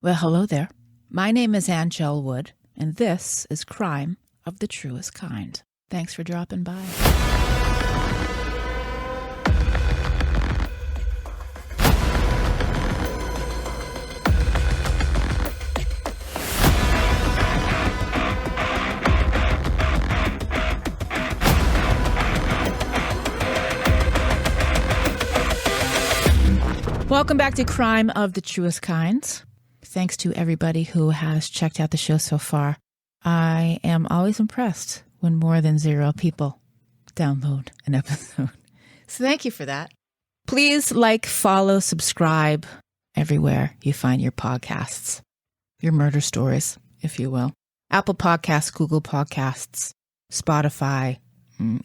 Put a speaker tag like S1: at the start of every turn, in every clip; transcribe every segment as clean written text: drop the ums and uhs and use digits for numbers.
S1: Well, hello there. My name is Anngelle Wood, and this is Crime of the Truest Kind. Thanks for dropping by. Welcome back to Crime of the Truest Kind. Thanks to everybody who has checked out the show so far. I am always impressed when more than 0 people download an episode. So thank you for that. Please like, follow, subscribe everywhere you find your podcasts, your murder stories, if you will. Apple Podcasts, Google Podcasts, Spotify,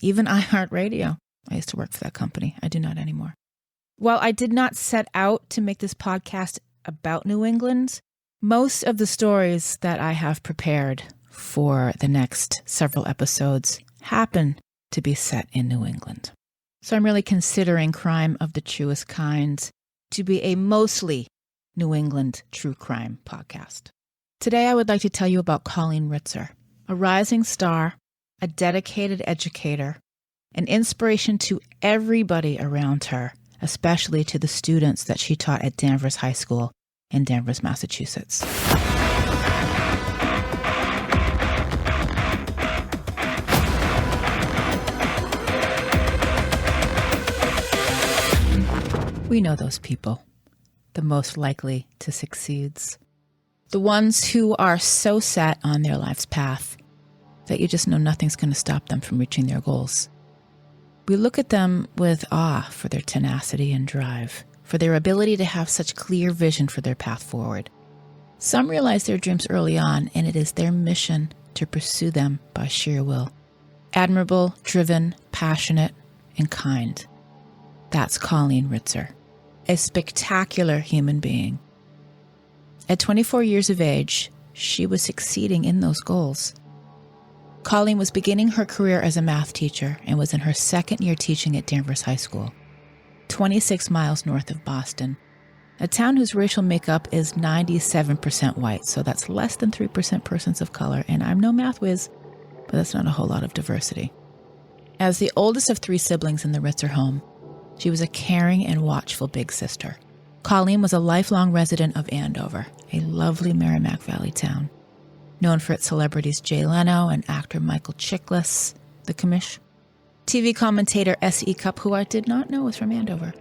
S1: even iHeartRadio. I used to work for that company. I do not anymore. While I did not set out to make this podcast about New England, most of the stories that I have prepared for the next several episodes happen to be set in New England. So I'm really considering Crime of the Truest Kind to be a mostly New England true crime podcast. Today I would like to tell you about Colleen Ritzer, a rising star, a dedicated educator, an inspiration to everybody around her, especially to the students that she taught at Danvers High School in Danvers, Massachusetts. We know those people, the most likely to succeed. The ones who are so set on their life's path that you just know nothing's going to stop them from reaching their goals. We look at them with awe for their tenacity and drive, for their ability to have such clear vision for their path forward. Some realize their dreams early on, and it is their mission to pursue them by sheer will. Admirable, driven, passionate, and kind. That's Colleen Ritzer, a spectacular human being. At 24 years of age, she was succeeding in those goals. Colleen was beginning her career as a math teacher and was in her second year teaching at Danvers High School, 26 miles north of Boston, a town whose racial makeup is 97% white, so that's less than 3% persons of color, and I'm no math whiz, but that's not a whole lot of diversity. As the oldest of 3 siblings in the Ritzer home, she was a caring and watchful big sister. Colleen was a lifelong resident of Andover, a lovely Merrimack Valley town, known for its celebrities Jay Leno and actor Michael Chiklis, the commish, TV commentator S.E. Cupp, who I did not know was from Andover,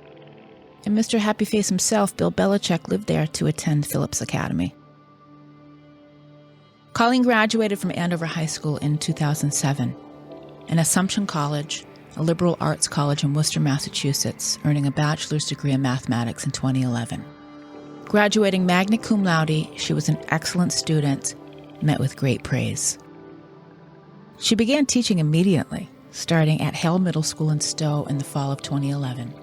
S1: and Mr. Happy Face himself, Bill Belichick, lived there to attend Phillips Academy. Colleen graduated from Andover High School in 2007, and Assumption College, a liberal arts college in Worcester, Massachusetts, earning a bachelor's degree in mathematics in 2011. Graduating magna cum laude, she was an excellent student, met with great praise. She began teaching immediately, starting at Hale Middle School in Stowe in the fall of 2011.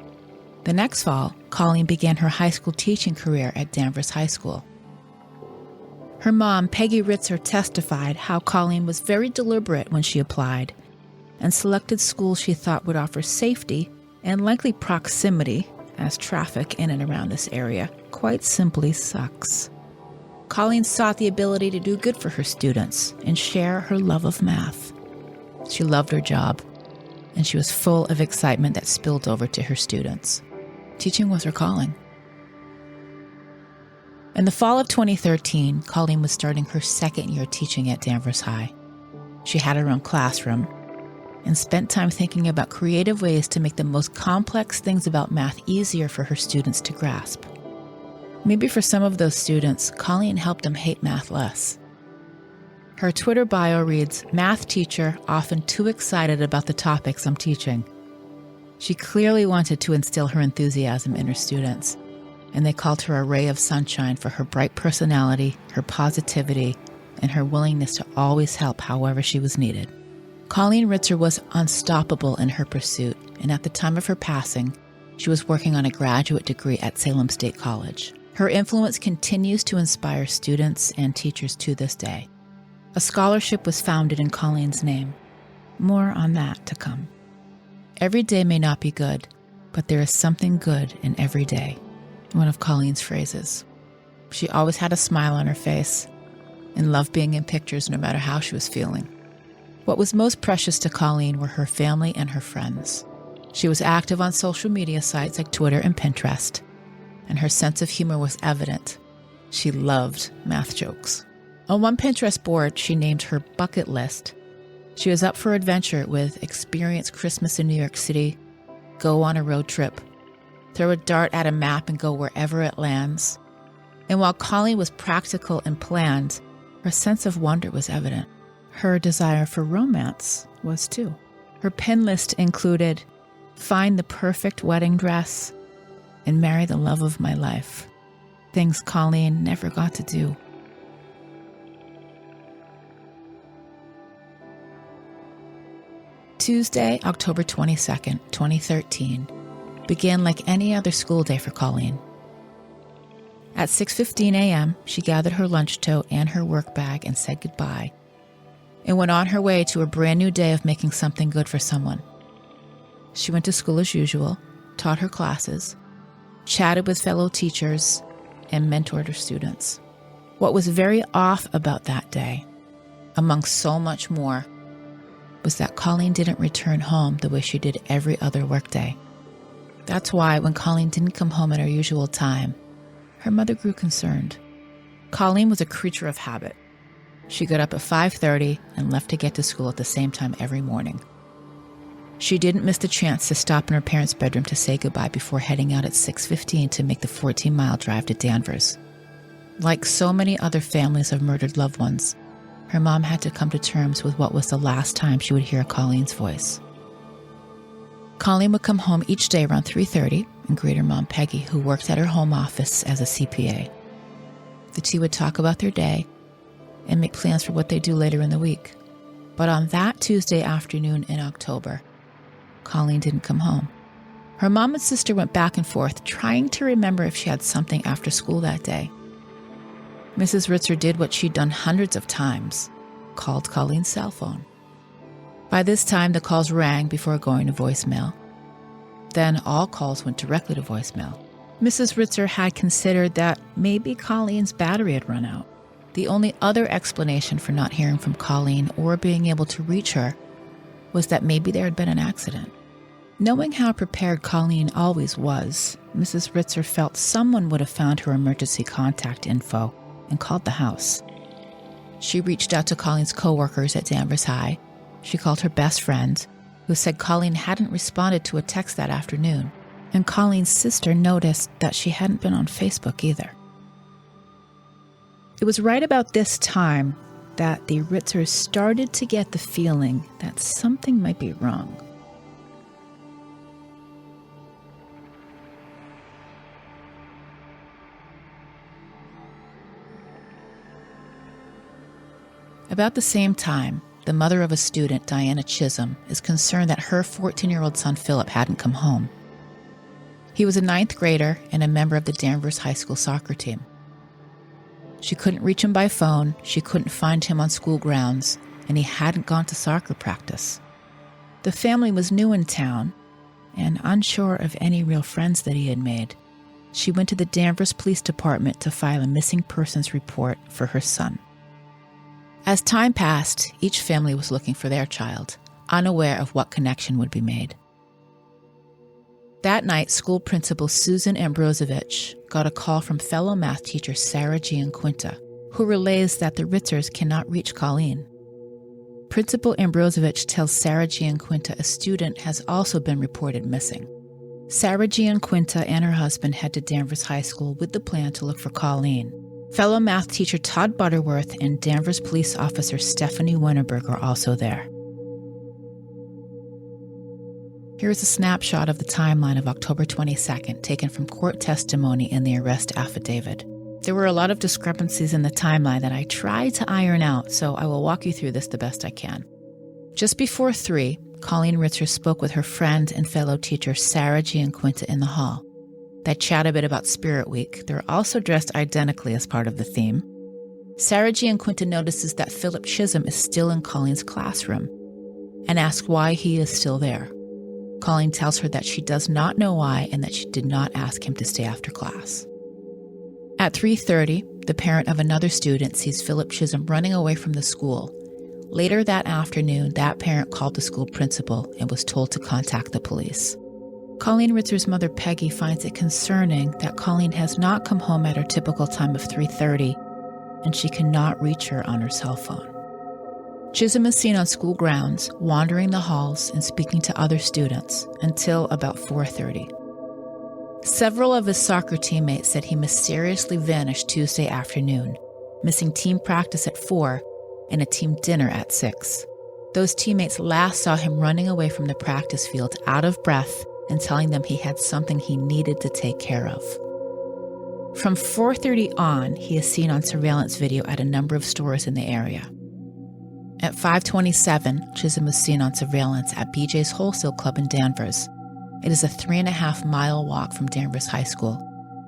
S1: The next fall, Colleen began her high school teaching career at Danvers High School. Her mom, Peggy Ritzer, testified how Colleen was very deliberate when she applied and selected schools she thought would offer safety and likely proximity, as traffic in and around this area quite simply sucks. Colleen sought the ability to do good for her students and share her love of math. She loved her job, and she was full of excitement that spilled over to her students. Teaching was her calling. In the fall of 2013, Colleen was starting her second year teaching at Danvers High. She had her own classroom and spent time thinking about creative ways to make the most complex things about math easier for her students to grasp. Maybe for some of those students, Colleen helped them hate math less. Her Twitter bio reads, "Math teacher, often too excited about the topics I'm teaching." She clearly wanted to instill her enthusiasm in her students, and they called her a ray of sunshine for her bright personality, her positivity, and her willingness to always help however she was needed. Colleen Ritzer was unstoppable in her pursuit, and at the time of her passing, she was working on a graduate degree at Salem State College. Her influence continues to inspire students and teachers to this day. A scholarship was founded in Colleen's name. More on that to come. Every day may not be good, but there is something good in every day. One of Colleen's phrases. She always had a smile on her face and loved being in pictures no matter how she was feeling. What was most precious to Colleen were her family and her friends. She was active on social media sites like Twitter and Pinterest, and her sense of humor was evident. She loved math jokes. On one Pinterest board, she named her bucket list. She was up for adventure with experience Christmas in New York City, go on a road trip, throw a dart at a map and go wherever it lands. And while Colleen was practical and planned, her sense of wonder was evident. Her desire for romance was too. Her pin list included, find the perfect wedding dress and marry the love of my life. Things Colleen never got to do. Tuesday, October 22nd, 2013, began like any other school day for Colleen. At 6:15 a.m., she gathered her lunch tote and her work bag and said goodbye, and went on her way to a brand new day of making something good for someone. She went to school as usual, taught her classes, chatted with fellow teachers, and mentored her students. What was very off about that day, among so much more, was that Colleen didn't return home the way she did every other workday. That's why when Colleen didn't come home at her usual time, her mother grew concerned. Colleen was a creature of habit. She got up at 5:30 and left to get to school at the same time every morning. She didn't miss the chance to stop in her parents' bedroom to say goodbye before heading out at 6:15 to make the 14-mile drive to Danvers. Like so many other families of murdered loved ones, her mom had to come to terms with what was the last time she would hear Colleen's voice. Colleen would come home each day around 3:30 and greet her mom, Peggy, who worked at her home office as a CPA. The two would talk about their day and make plans for what they'd do later in the week. But on that Tuesday afternoon in October, Colleen didn't come home. Her mom and sister went back and forth, trying to remember if she had something after school that day. Mrs. Ritzer did what she'd done hundreds of times, called Colleen's cell phone. By this time, the calls rang before going to voicemail. Then all calls went directly to voicemail. Mrs. Ritzer had considered that maybe Colleen's battery had run out. The only other explanation for not hearing from Colleen or being able to reach her was that maybe there had been an accident. Knowing how prepared Colleen always was, Mrs. Ritzer felt someone would have found her emergency contact info and called the house. She reached out to Colleen's coworkers at Danvers High. She called her best friend, who said Colleen hadn't responded to a text that afternoon, and Colleen's sister noticed that she hadn't been on Facebook either. It was right about this time that the Ritzers started to get the feeling that something might be wrong. About the same time, the mother of a student, Diana Chism, is concerned that her 14-year-old son Philip hadn't come home. He was a 9th grader and a member of the Danvers High School soccer team. She couldn't reach him by phone, she couldn't find him on school grounds, and he hadn't gone to soccer practice. The family was new in town, and unsure of any real friends that he had made. She went to the Danvers Police Department to file a missing persons report for her son. As time passed, each family was looking for their child, unaware of what connection would be made. That night, school principal Susan Ambrosevich got a call from fellow math teacher Sarah Gianquinta, who relays that the Ritzers cannot reach Colleen. Principal Ambrosevich tells Sarah Gianquinta a student has also been reported missing. Sarah Gianquinta and her husband head to Danvers High School with the plan to look for Colleen. Fellow math teacher Todd Butterworth and Danvers police officer Stephanie Winterberg are also there. Here is a snapshot of the timeline of October 22nd, taken from court testimony in the arrest affidavit. There were a lot of discrepancies in the timeline that I tried to iron out, so I will walk you through this the best I can. Just before 3, Colleen Ritzer spoke with her friend and fellow teacher Sarah Gianquinta in the hall. They chat a bit about Spirit Week. They're also dressed identically as part of the theme. Sarah Gianquinta notices that Philip Chism is still in Colleen's classroom and asks why he is still there. Colleen tells her that she does not know why and that she did not ask him to stay after class. At 3:30, the parent of another student sees Philip Chism running away from the school. Later that afternoon, that parent called the school principal and was told to contact the police. Colleen Ritzer's mother, Peggy, finds it concerning that Colleen has not come home at her typical time of 3:30, and she cannot reach her on her cell phone. Chism is seen on school grounds, wandering the halls and speaking to other students until about 4:30. Several of his soccer teammates said he mysteriously vanished Tuesday afternoon, missing team practice at 4 and a team dinner at 6. Those teammates last saw him running away from the practice field out of breath and telling them he had something he needed to take care of. From 4:30 on, he is seen on surveillance video at a number of stores in the area. At 5:27, Chism is seen on surveillance at BJ's Wholesale Club in Danvers. It is a 3.5-mile walk from Danvers High School.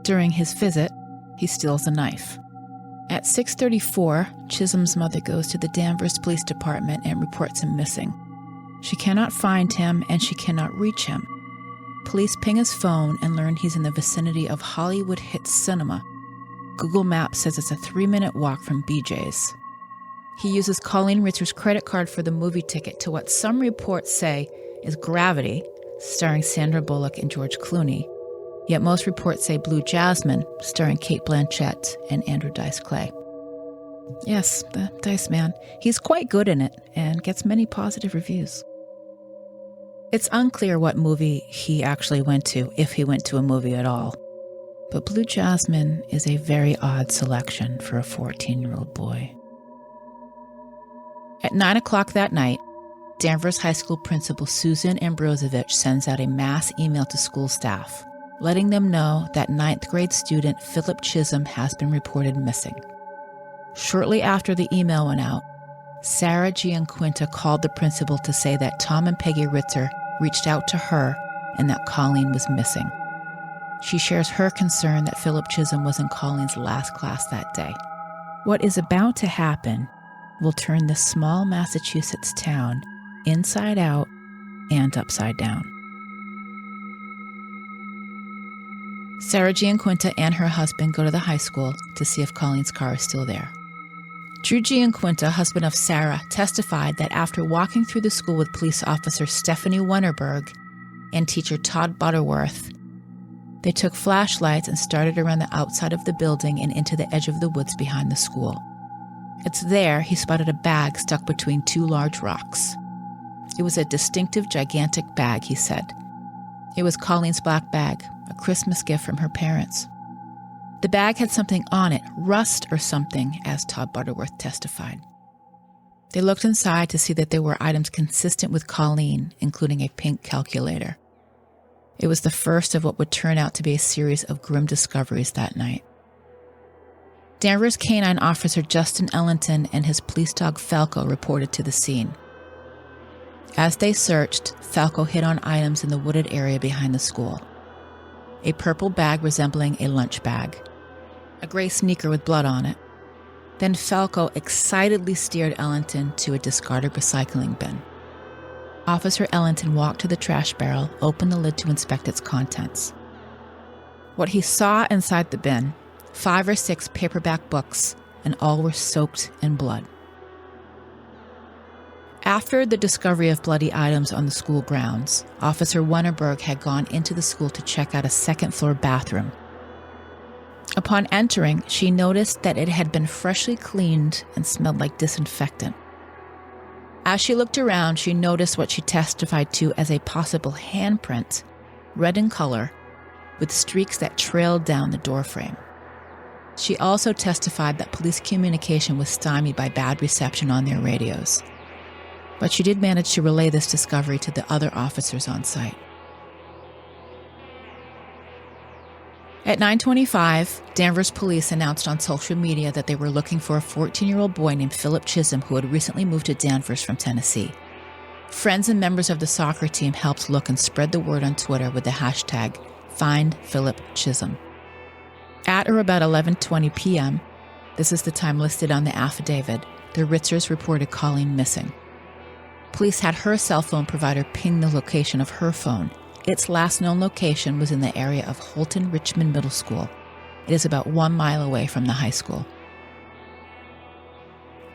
S1: During his visit, he steals a knife. At 6:34, Chism's mother goes to the Danvers Police Department and reports him missing. She cannot find him and she cannot reach him. Police ping his phone and learn he's in the vicinity of Hollywood Hits Cinema. Google Maps says it's a 3-minute walk from BJ's. He uses Colleen Ritzer's credit card for the movie ticket to what some reports say is Gravity, starring Sandra Bullock and George Clooney, yet most reports say Blue Jasmine, starring Cate Blanchett and Andrew Dice Clay. Yes, the Dice Man. He's quite good in it and gets many positive reviews. It's unclear what movie he actually went to, if he went to a movie at all. But Blue Jasmine is a very odd selection for a 14-year-old boy. At 9 o'clock that night, Danvers High School Principal Susan Ambrosevich sends out a mass email to school staff, letting them know that 9th grade student Philip Chism has been reported missing. Shortly after the email went out, Sarah Gianquinta called the principal to say that Tom and Peggy Ritzer reached out to her and that Colleen was missing. She shares her concern that Philip Chism was in Colleen's last class that day. What is about to happen will turn this small Massachusetts town inside out and upside down. Sarah Gianquinta and her husband go to the high school to see if Colleen's car is still there. Drew Gianquinta, husband of Sarah, testified that after walking through the school with police officer Stephanie Wennerberg and teacher Todd Butterworth, they took flashlights and started around the outside of the building and into the edge of the woods behind the school. It's there he spotted a bag stuck between 2 large rocks. It was a distinctive, gigantic bag, he said. It was Colleen's black bag, a Christmas gift from her parents. The bag had something on it, rust or something, as Todd Butterworth testified. They looked inside to see that there were items consistent with Colleen, including a pink calculator. It was the first of what would turn out to be a series of grim discoveries that night. Danvers Canine Officer Justin Ellington and his police dog Falco reported to the scene. As they searched, Falco hit on items in the wooded area behind the school. A purple bag resembling a lunch bag, a gray sneaker with blood on it. Then Falco excitedly steered Ellington to a discarded recycling bin. Officer Ellington walked to the trash barrel, opened the lid to inspect its contents. What he saw inside the bin, 5 or 6 paperback books, and all were soaked in blood. After the discovery of bloody items on the school grounds, Officer Wennerberg had gone into the school to check out a second-floor bathroom. Upon entering, she noticed that it had been freshly cleaned and smelled like disinfectant. As she looked around, she noticed what she testified to as a possible handprint, red in color, with streaks that trailed down the doorframe. She also testified that police communication was stymied by bad reception on their radios. But she did manage to relay this discovery to the other officers on site. At 9:25, Danvers police announced on social media that they were looking for a 14-year-old boy named Philip Chism who had recently moved to Danvers from Tennessee. Friends and members of the soccer team helped look and spread the word on Twitter with the hashtag #FindPhilipChism. At or about 11:20 p.m., this is the time listed on the affidavit, the Ritzers reported Colleen missing. Police had her cell phone provider ping the location of her phone. Its last known location was in the area of Holton Richmond Middle School. It is about 1 mile away from the high school.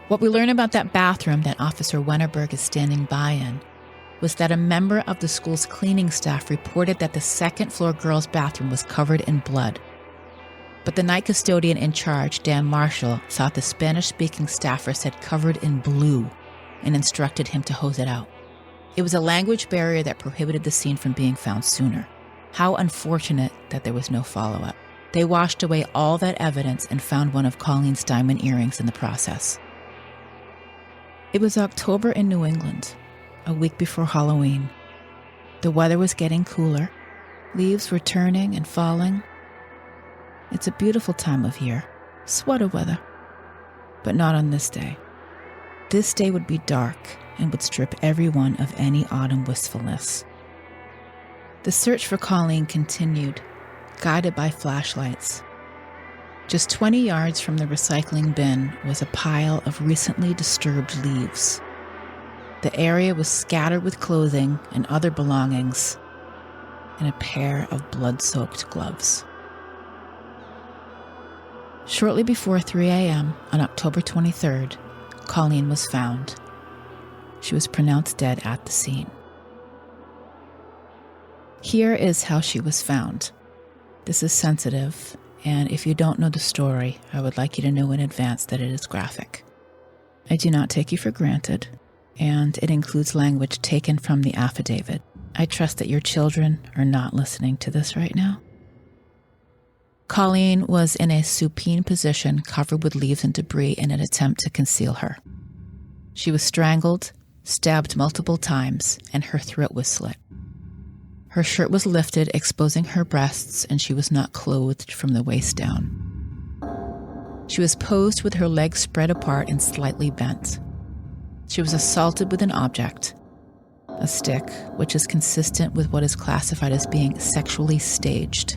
S1: What we learn about that bathroom that Officer Wennerberg is standing by in was that a member of the school's cleaning staff reported that the second-floor girls' bathroom was covered in blood. But the night custodian in charge, Dan Marshall, thought the Spanish-speaking staffer said covered in blue and instructed him to hose it out. It was a language barrier that prohibited the scene from being found sooner. How unfortunate that there was no follow-up. They washed away all that evidence and found one of Colleen's diamond earrings in the process. It was October in New England, a week before Halloween. The weather was getting cooler. Leaves were turning and falling. It's a beautiful time of year, sweater weather, but not on this day. This day would be dark and would strip everyone of any autumn wistfulness. The search for Colleen continued, guided by flashlights. Just 20 yards from the recycling bin was a pile of recently disturbed leaves. The area was scattered with clothing and other belongings, and a pair of blood-soaked gloves. Shortly before 3 a.m. on October 23rd, Colleen was found. She was pronounced dead at the scene. Here is how she was found. This is sensitive, and if you don't know the story, I would like you to know in advance that it is graphic. I do not take you for granted, and it includes language taken from the affidavit. I trust that your children are not listening to this right now. Colleen was in a supine position covered with leaves and debris in an attempt to conceal her. She was strangled, stabbed multiple times, and her throat was slit. Her shirt was lifted, exposing her breasts, and she was not clothed from the waist down. She was posed with her legs spread apart and slightly bent. She was assaulted with an object, a stick, which is consistent with what is classified as being sexually staged.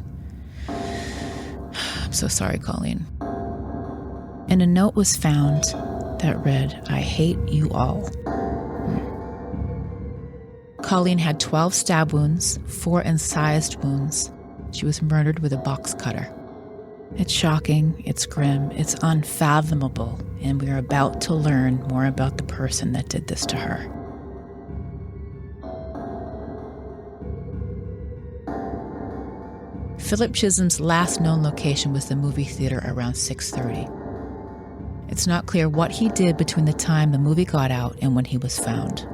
S1: I'm so sorry, Colleen. And a note was found that read, "I hate you all." Colleen had 12 stab wounds, 4 incised wounds. She was murdered with a box cutter. It's shocking, it's grim, it's unfathomable, and we are about to learn more about the person that did this to her. Philip Chism's last known location was the movie theater around 6:30. It's not clear what he did between the time the movie got out and when he was found.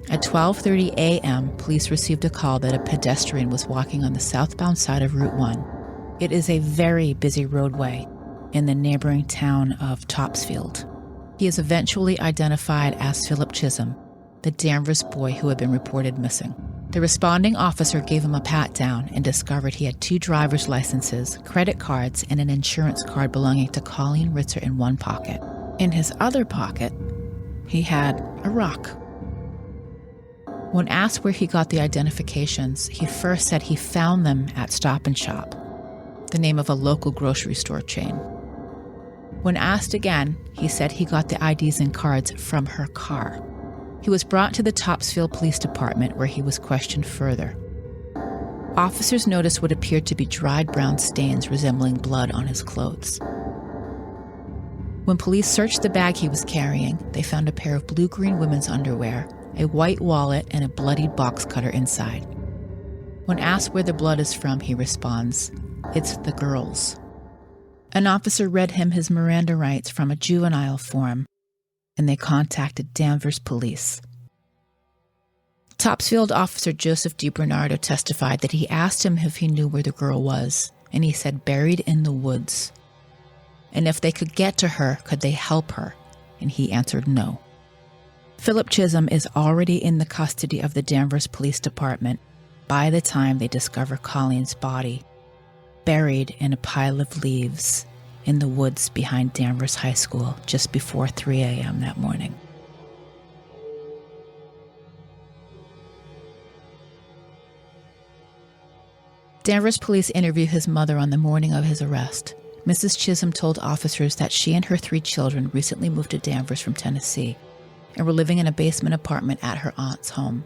S1: At 12:30 a.m., police received a call that a pedestrian was walking on the southbound side of Route 1. It is a very busy roadway in the neighboring town of Topsfield. He is eventually identified as Philip Chism, the Danvers boy who had been reported missing. The responding officer gave him a pat-down and discovered he had 2 driver's licenses, credit cards, and an insurance card belonging to Colleen Ritzer in one pocket. In his other pocket, he had a rock. When asked where he got the identifications, he first said he found them at Stop and Shop, the name of a local grocery store chain. When asked again, he said he got the IDs and cards from her car. He was brought to the Topsfield Police Department where he was questioned further. Officers noticed what appeared to be dried brown stains resembling blood on his clothes. When police searched the bag he was carrying, they found a pair of blue-green women's underwear, a white wallet, and a bloodied box cutter inside. When asked where the blood is from, he responds, "It's the girls." An officer read him his Miranda rights from a juvenile form, and they contacted Danvers police. Topsfield officer Joseph DiBernardo testified that he asked him if he knew where the girl was, and he said buried in the woods. And if they could get to her, could they help her? And he answered no. Philip Chism is already in the custody of the Danvers Police Department by the time they discover Colleen's body, buried in a pile of leaves in the woods behind Danvers High School just before 3 a.m. that morning. Danvers police interviewed his mother on the morning of his arrest. Mrs. Chism told officers that she and her 3 children recently moved to Danvers from Tennessee and were living in a basement apartment at her aunt's home.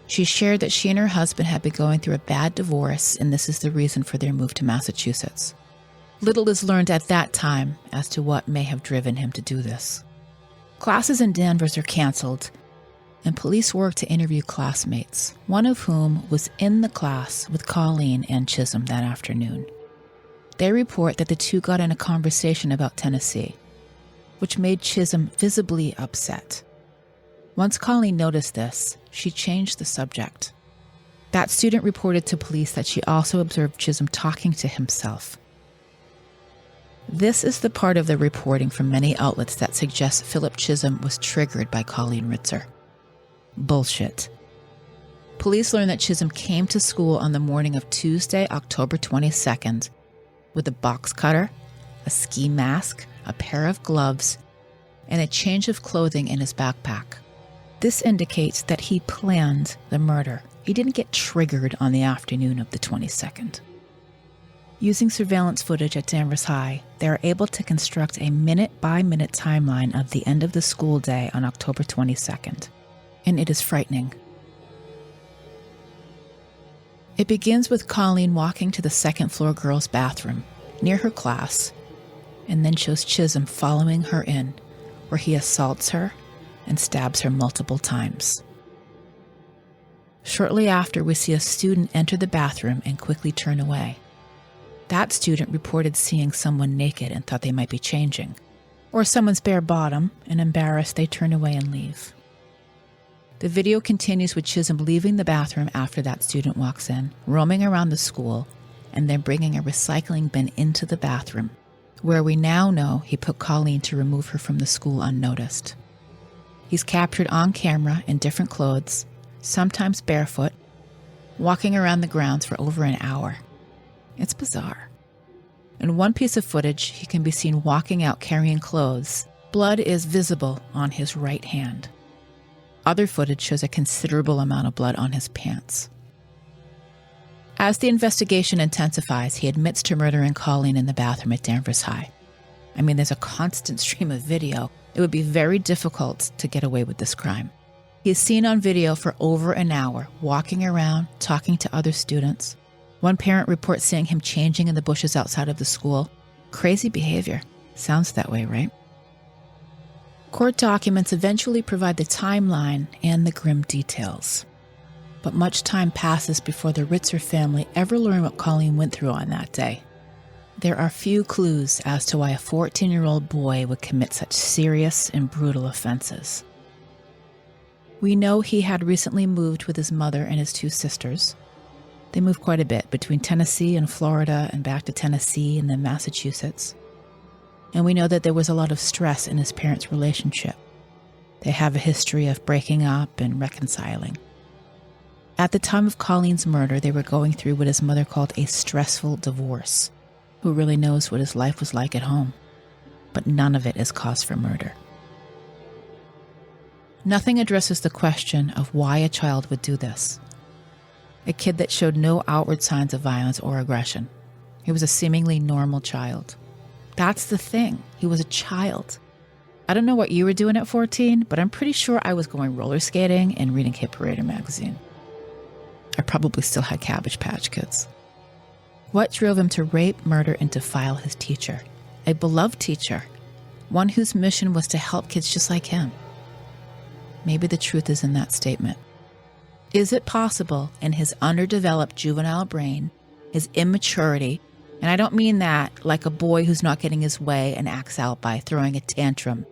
S1: She shared that she and her husband had been going through a bad divorce, and this is the reason for their move to Massachusetts. Little is learned at that time as to what may have driven him to do this. Classes in Danvers are canceled, and police work to interview classmates, one of whom was in the class with Colleen and Chism that afternoon. They report that the two got in a conversation about Tennessee, which made Chism visibly upset. Once Colleen noticed this, she changed the subject. That student reported to police that she also observed Chism talking to himself. This is the part of the reporting from many outlets that suggests Philip Chism was triggered by Colleen Ritzer. Bullshit. Police learned that Chism came to school on the morning of Tuesday, October 22nd, with a box cutter, a ski mask, a pair of gloves, and a change of clothing in his backpack. This indicates that he planned the murder. He didn't get triggered on the afternoon of the 22nd. Using surveillance footage at Danvers High, they are able to construct a minute-by-minute timeline of the end of the school day on October 22nd, and it is frightening. It begins with Colleen walking to the second-floor girls' bathroom, near her class, and then shows Chism following her in, where he assaults her and stabs her multiple times. Shortly after, we see a student enter the bathroom and quickly turn away. That student reported seeing someone naked and thought they might be changing, or someone's bare bottom, and embarrassed, they turn away and leave. The video continues with Chism leaving the bathroom after that student walks in, roaming around the school, and then bringing a recycling bin into the bathroom, where we now know he put Colleen to remove her from the school unnoticed. He's captured on camera in different clothes, sometimes barefoot, walking around the grounds for over an hour. It's bizarre. In one piece of footage, he can be seen walking out carrying clothes. Blood is visible on his right hand. Other footage shows a considerable amount of blood on his pants. As the investigation intensifies, he admits to murdering Colleen in the bathroom at Danvers High. I mean, there's a constant stream of video. It would be very difficult to get away with this crime. He is seen on video for over an hour, walking around, talking to other students. One parent reports seeing him changing in the bushes outside of the school. Crazy behavior. Sounds that way, right? Court documents eventually provide the timeline and the grim details. But much time passes before the Ritzer family ever learn what Colleen went through on that day. There are few clues as to why a 14-year-old boy would commit such serious and brutal offenses. We know he had recently moved with his mother and his two sisters. They moved quite a bit between Tennessee and Florida and back to Tennessee and then Massachusetts. And we know that there was a lot of stress in his parents' relationship. They have a history of breaking up and reconciling. At the time of Colleen's murder, they were going through what his mother called a stressful divorce. Who really knows what his life was like at home? But none of it is cause for murder. Nothing addresses the question of why a child would do this. A kid that showed no outward signs of violence or aggression. He was a seemingly normal child. That's the thing. He was a child. I don't know what you were doing at 14, but I'm pretty sure I was going roller skating and reading Hit Parader magazine. I probably still had Cabbage Patch Kids. What drove him to rape, murder, and defile his teacher? A beloved teacher, one whose mission was to help kids just like him. Maybe the truth is in that statement. Is it possible in his underdeveloped juvenile brain, his immaturity, and I don't mean that like a boy who's not getting his way and acts out by throwing a tantrum,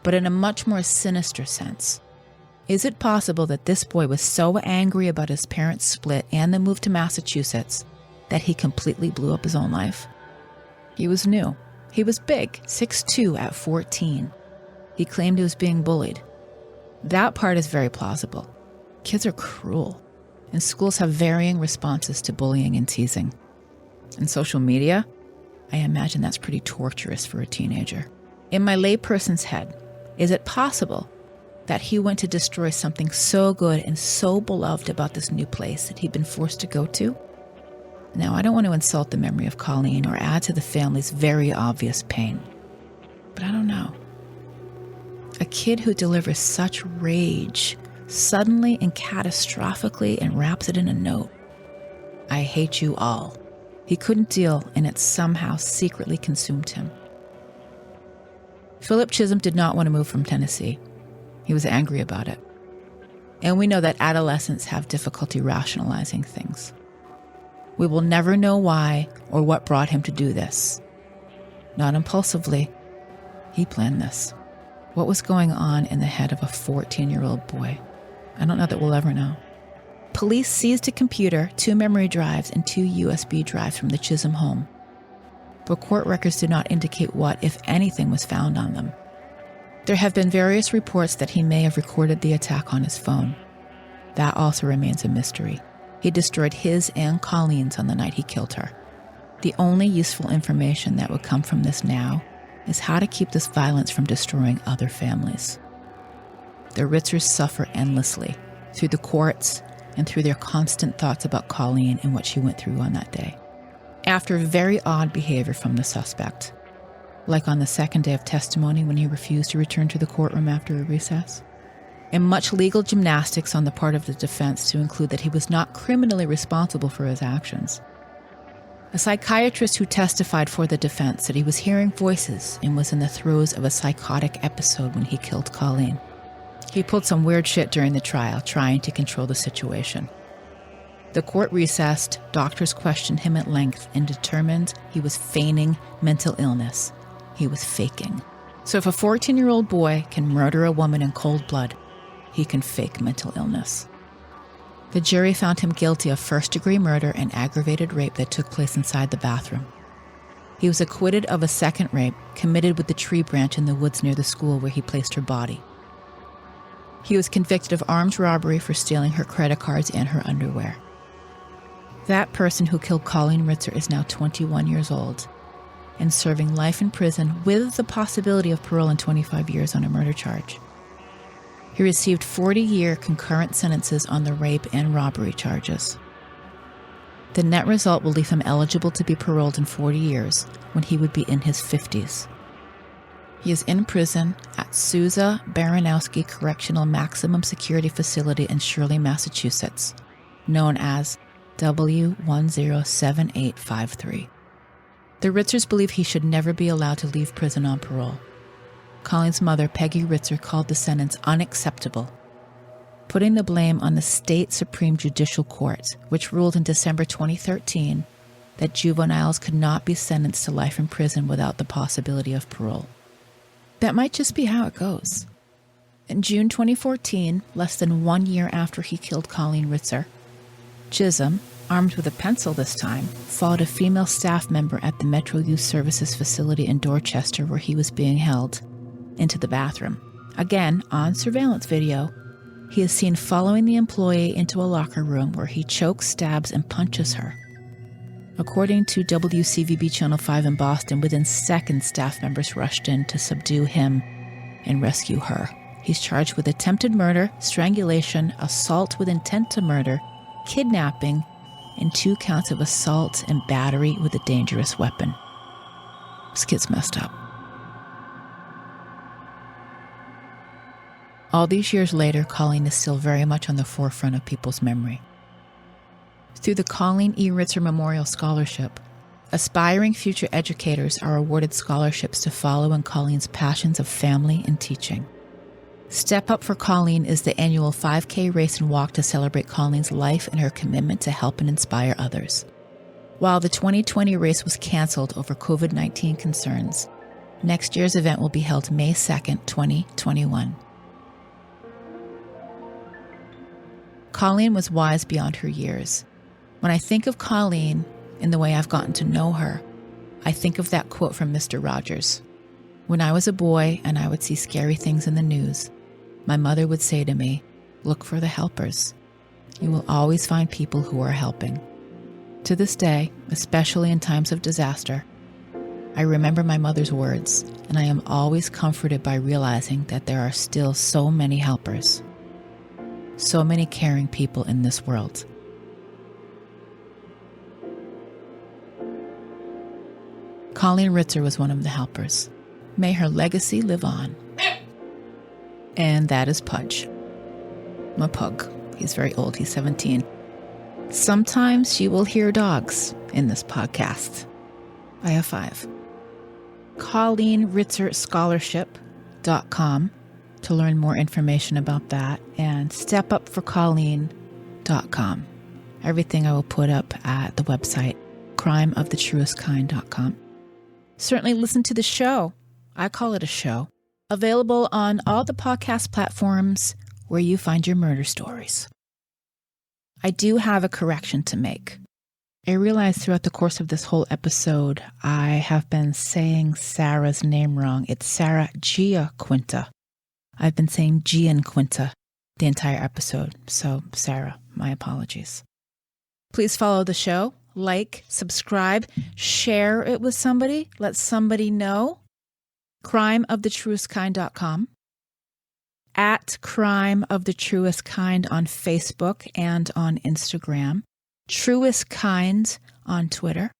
S1: but in a much more sinister sense? Is it possible that this boy was so angry about his parents' split and the move to Massachusetts that he completely blew up his own life? He was new. He was big, 6'2" at 14. He claimed he was being bullied. That part is very plausible. Kids are cruel, and schools have varying responses to bullying and teasing. And social media, I imagine that's pretty torturous for a teenager. In my layperson's head, is it possible that he went to destroy something so good and so beloved about this new place that he'd been forced to go to? Now, I don't want to insult the memory of Colleen or add to the family's very obvious pain, but I don't know. A kid who delivers such rage, suddenly and catastrophically, and wraps it in a note. I hate you all. He couldn't deal, and it somehow secretly consumed him. Philip Chism did not want to move from Tennessee. He was angry about it. And we know that adolescents have difficulty rationalizing things. We will never know why or what brought him to do this. Not impulsively. He planned this. What was going on in the head of a 14-year-old boy? I don't know that we'll ever know. Police seized a computer, 2 memory drives, and 2 USB drives from the Chism home. But court records do not indicate what, if anything, was found on them. There have been various reports that he may have recorded the attack on his phone. That also remains a mystery. He destroyed his and Colleen's on the night he killed her. The only useful information that would come from this now is how to keep this violence from destroying other families. The Ritzers suffer endlessly, through the courts and through their constant thoughts about Colleen and what she went through on that day. After very odd behavior from the suspect, like on the second day of testimony when he refused to return to the courtroom after a recess, and much legal gymnastics on the part of the defense to include that he was not criminally responsible for his actions. A psychiatrist who testified for the defense said he was hearing voices and was in the throes of a psychotic episode when he killed Colleen. He pulled some weird shit during the trial, trying to control the situation. The court recessed, doctors questioned him at length and determined he was feigning mental illness. He was faking. So if a 14-year-old boy can murder a woman in cold blood, he can fake mental illness. The jury found him guilty of first-degree murder and aggravated rape that took place inside the bathroom. He was acquitted of a second rape committed with the tree branch in the woods near the school where he placed her body. He was convicted of armed robbery for stealing her credit cards and her underwear. That person who killed Colleen Ritzer is now 21 years old and serving life in prison with the possibility of parole in 25 years on a murder charge. He received 40-year concurrent sentences on the rape and robbery charges. The net result will leave him eligible to be paroled in 40 years when he would be in his 50s. He is in prison at Sousa Baranowski Correctional Maximum Security Facility in Shirley, Massachusetts, known as W107853. The Ritzers believe he should never be allowed to leave prison on parole. Colleen's mother, Peggy Ritzer, called the sentence unacceptable, putting the blame on the state Supreme Judicial Court, which ruled in December 2013 that juveniles could not be sentenced to life in prison without the possibility of parole. That might just be how it goes. In June 2014, less than 1 year after he killed Colleen Ritzer, Chism, armed with a pencil this time, followed a female staff member at the Metro Youth Services facility in Dorchester where he was being held, into the bathroom. Again, on surveillance video, he is seen following the employee into a locker room where he chokes, stabs, and punches her. According to WCVB Channel 5 in Boston, within seconds, staff members rushed in to subdue him and rescue her. He's charged with attempted murder, strangulation, assault with intent to murder, kidnapping, and 2 counts of assault and battery with a dangerous weapon. This kid's messed up. All these years later, Colleen is still very much on the forefront of people's memory. Through the Colleen E. Ritzer Memorial Scholarship, aspiring future educators are awarded scholarships to follow in Colleen's passions of family and teaching. Step Up for Colleen is the annual 5K race and walk to celebrate Colleen's life and her commitment to help and inspire others. While the 2020 race was canceled over COVID-19 concerns, next year's event will be held May 2nd, 2021. Colleen was wise beyond her years. When I think of Colleen and the way I've gotten to know her, I think of that quote from Mr. Rogers. When I was a boy and I would see scary things in the news, my mother would say to me, "Look for the helpers. You will always find people who are helping." To this day, especially in times of disaster, I remember my mother's words, and I am always comforted by realizing that there are still so many helpers, so many caring people in this world. Colleen Ritzer was one of the helpers. May her legacy live on. And that is Pudge. my pug. He's very old. He's 17. Sometimes you will hear dogs in this podcast. I have 5. Colleen Ritzer Scholarship.com to learn more information about that, and stepupforcolleen.com. Everything I will put up at the website, crimeofthetruestkind.com. Certainly listen to the show. I call it a show. Available on all the podcast platforms where you find your murder stories. I do have a correction to make. I realized throughout the course of this whole episode, I have been saying Sarah's name wrong. It's Sarah Giaquinta. I've been saying Gianquinta the entire episode. So, Sarah, my apologies. Please follow the show, like, subscribe, share it with somebody, let somebody know. crimeofthetruestkind.com, at Crime of the Truest Kind on Facebook and on Instagram, Truest Kind on Twitter.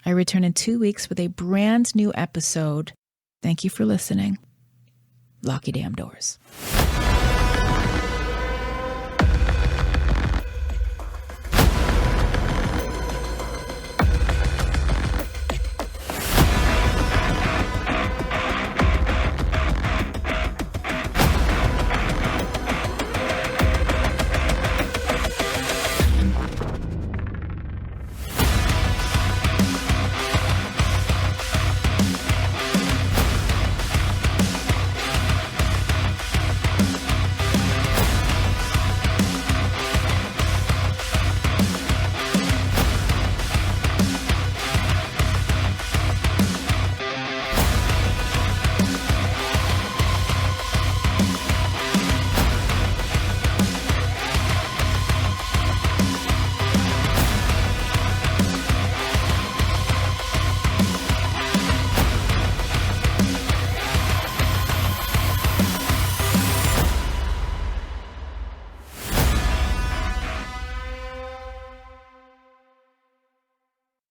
S1: I return in 2 weeks with a brand new episode. Thank you for listening. Lock your damn doors.